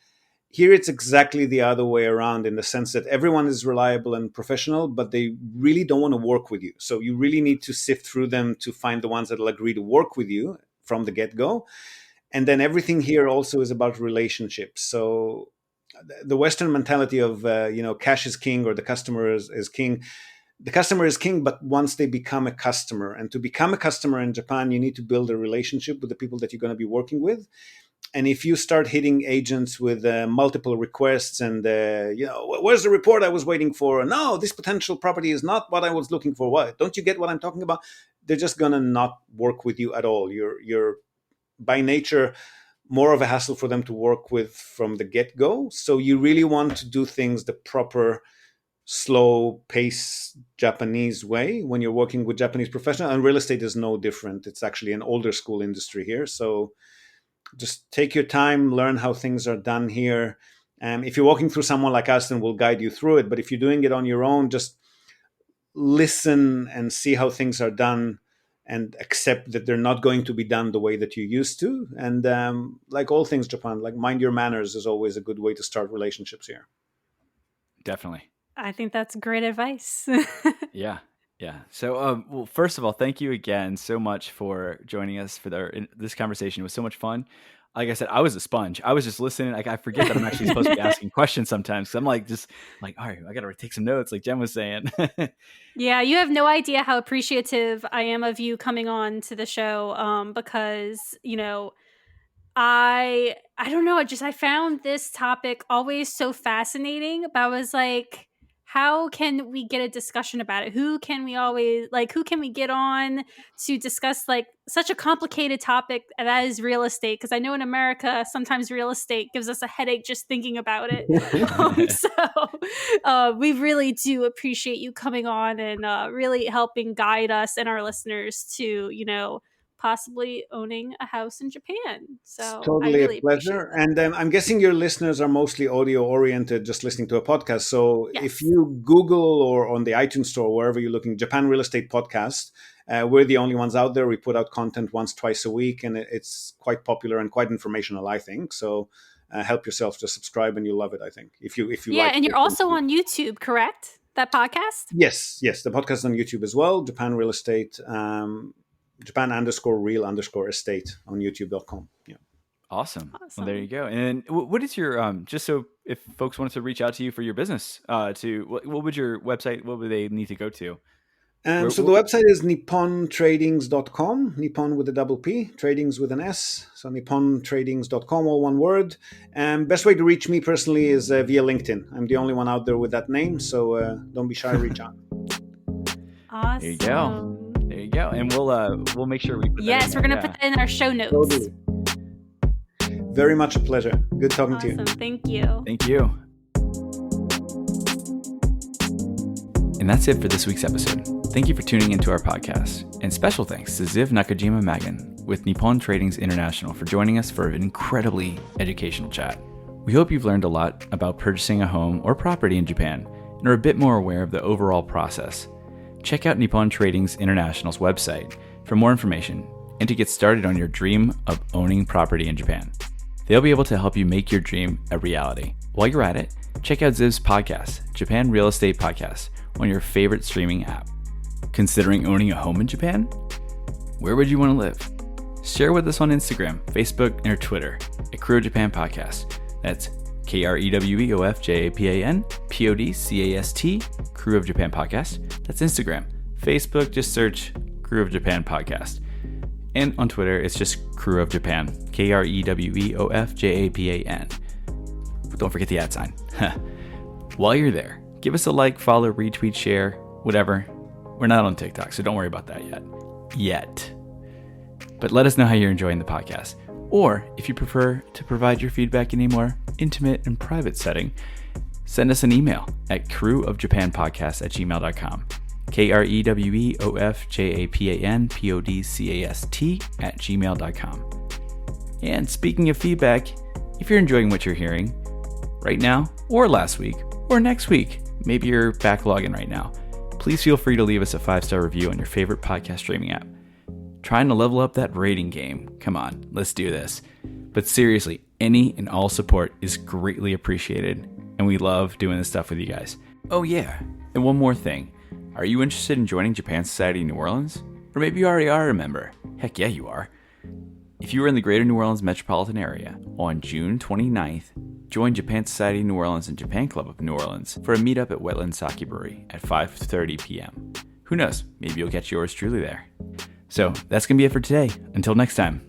Here it's exactly the other way around in the sense that everyone is reliable and professional, but they really don't want to work with you. So you really need to sift through them to find the ones that will agree to work with you from the get-go. And then everything here also is about relationships. So the Western mentality of cash is king or the customer is king. The customer is king, but once they become a customer, and to become a customer in Japan, you need to build a relationship with the people that you're going to be working with. And if you start hitting agents with multiple requests and, where's the report I was waiting for? No, this potential property is not what I was looking for. What? Don't you get what I'm talking about? They're just going to not work with you at all. You're by nature more of a hassle for them to work with from the get-go. So you really want to do things the proper, slow pace Japanese way when you're working with Japanese professionals. And real estate is no different. It's actually an older school industry here. So just take your time, learn how things are done here. If you're walking through someone like us, then we'll guide you through it. But if you're doing it on your own, just listen and see how things are done and accept that they're not going to be done the way that you used to. And like all things Japan, like mind your manners is always a good way to start relationships here. Definitely. I think that's great advice. Yeah. Yeah. So, well, first of all, thank you again so much for joining us for this conversation. It was so much fun. Like I said, I was a sponge. I was just listening. Like, I forget that I'm actually supposed to be asking questions sometimes. 'Cause I'm like, all right, I got to take some notes, like Jen was saying. Yeah, you have no idea how appreciative I am of you coming on to the show, because, I don't know, I found this topic always so fascinating, but I was like, how can we get a discussion about it? Who can we get on to discuss like such a complicated topic that is real estate? Because I know in America, sometimes real estate gives us a headache just thinking about it. We really do appreciate you coming on and really helping guide us and our listeners to, possibly owning a house in Japan. So it's totally I really a pleasure. appreciate And I'm guessing your listeners are mostly audio oriented, just listening to a podcast. So Yes. if you Google or on the iTunes store, wherever you're looking, Japan Real Estate Podcast, we're the only ones out there. We put out content once, twice a week, and it's quite popular and quite informational, I think. So help yourself, just subscribe and you'll love it, I think. If you Yeah, like and you're it. also on YouTube, correct? That podcast? Yes. The podcast is on YouTube as well. Japan Real Estate, Japan_real_estate on YouTube.com. Yeah. Awesome. Well, there you go. And what is your, just so if folks wanted to reach out to you for your business, what would your website, what would they need to go to? So the website is nippontradings.com, Nippon with a double P, tradings with an S. So nippontradings.com, all one word. Best way to reach me personally is via LinkedIn. I'm the only one out there with that name, so don't be shy, reach out. Awesome. There you go. And we'll make sure we put that in we're going to put that in our show notes. Totally. Very much a pleasure. Good talking to you. Awesome. Thank you. Thank you. And that's it for this week's episode. Thank you for tuning into our podcast. And special thanks to Ziv Nakajima-Magen with Nippon Tradings International for joining us for an incredibly educational chat. We hope you've learned a lot about purchasing a home or property in Japan and are a bit more aware of the overall process. Check out Nippon Tradings International's website for more information and to get started on your dream of owning property in Japan. They'll be able to help you make your dream a reality. While you're at it, check out Ziv's podcast, Japan Real Estate Podcast, on your favorite streaming app. Considering owning a home in Japan? Where would you want to live? Share with us on Instagram, Facebook, or Twitter at Krewe of Japan Podcast. That's KREWEOFJAPAN PODCAST, Krewe of Japan Podcast. That's Instagram. Facebook, just search Krewe of Japan Podcast. And on Twitter, it's just Krewe of Japan, KREWEOFJAPAN. But don't forget the @ sign. While you're there, give us a like, follow, retweet, share, whatever. We're not on TikTok, so don't worry about that yet. But let us know how you're enjoying the podcast. Or if you prefer to provide your feedback in a more intimate and private setting, send us an email at krewofjapanpodcast@gmail.com. KREWOFJAPANPODCAST@gmail.com. And speaking of feedback, if you're enjoying what you're hearing right now, or last week, or next week, maybe you're backlogging right now, please feel free to leave us a 5-star review on your favorite podcast streaming app. Trying to level up that rating game. Come on, let's do this. But seriously, any and all support is greatly appreciated, and we love doing this stuff with you guys. Oh yeah, and one more thing. Are you interested in joining Japan Society New Orleans? Or maybe you already are a member. Heck yeah, you are. If you are in the greater New Orleans metropolitan area, on June 29th, join Japan Society New Orleans and Japan Club of New Orleans for a meetup at Wetland Sake Brewery at 5:30 p.m. Who knows, maybe you'll catch yours truly there. So that's going to be it for today. Until next time.